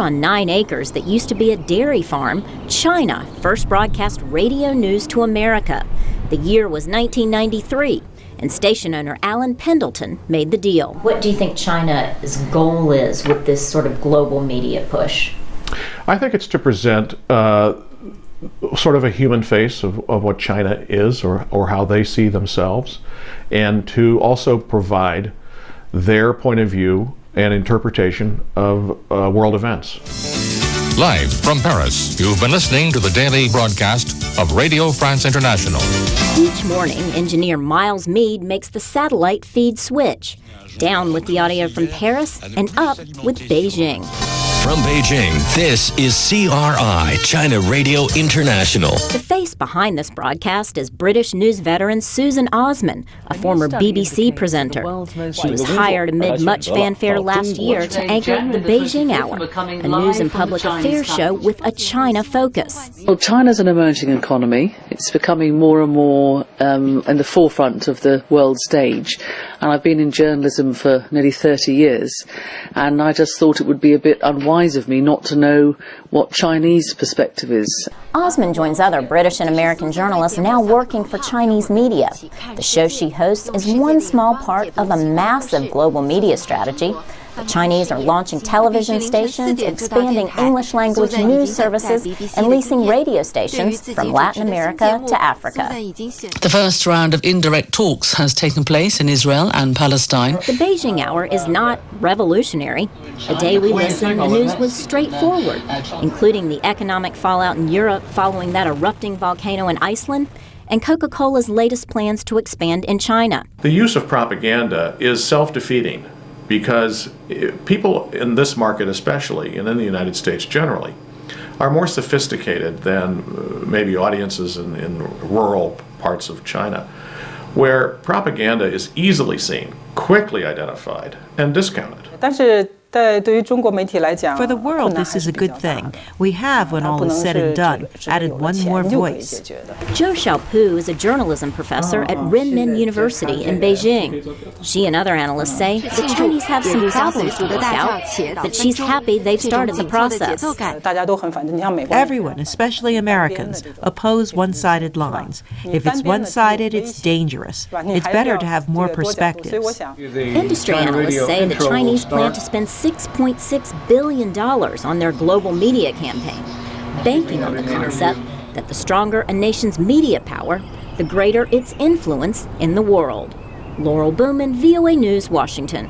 on 9 acres that used to be a dairy farm, China first broadcast radio news to America. The year was 1993, and station owner Alan Pendleton made the deal. What do you think China's goal is with this sort of global media push? I think it's to present sort of a human face of what China is or how they see themselves, and to also provide their point of view and interpretation of world events. Live from Paris, you've been listening to the daily broadcast of Radio France International. Each morning, engineer Miles Mead makes the satellite feed switch. Down with the audio from Paris and up with Beijing. From Beijing, this is CRI, China Radio International. The face behind this broadcast is British news veteran Susan Osman, a former BBC presenter. She was hired amid much fanfare last year to anchor the Beijing Hour, a news and public affairs show with a China focus. Well, China's an emerging economy. It's becoming more and more in the forefront of the world stage. And I've been in journalism for nearly 30 years, and I just thought it would be a bit unwise of me not to know what Chinese perspective is. Osman joins other British and American journalists now working for Chinese media. The show she hosts is one small part of a massive global media strategy. The Chinese are launching television stations, expanding English-language news services, and leasing radio stations from Latin America to Africa. The first round of indirect talks has taken place in Israel and Palestine. The Beijing Hour is not revolutionary. A day we listened, the news was straightforward, including the economic fallout in Europe following that erupting volcano in Iceland, and Coca-Cola's latest plans to expand in China. The use of propaganda is self-defeating, because people in this market especially, and in the United States generally, are more sophisticated than maybe audiences in rural parts of China, where propaganda is easily seen, quickly identified, and discounted. For the world, this is a good thing. We have, when all is said and done, added one more voice. Zhou Xiaopu is a journalism professor at Renmin University in Beijing. She and other analysts say the Chinese have some problems to work out, but she's happy they've started the process. Everyone, especially Americans, oppose one-sided lines. If it's one-sided, it's dangerous. It's better to have more perspectives. Industry analysts say the Chinese plan to spend $6.6 billion on their global media campaign, banking on the concept that the stronger a nation's media power, the greater its influence in the world. Laurel, Bowman, VOA News, Washington.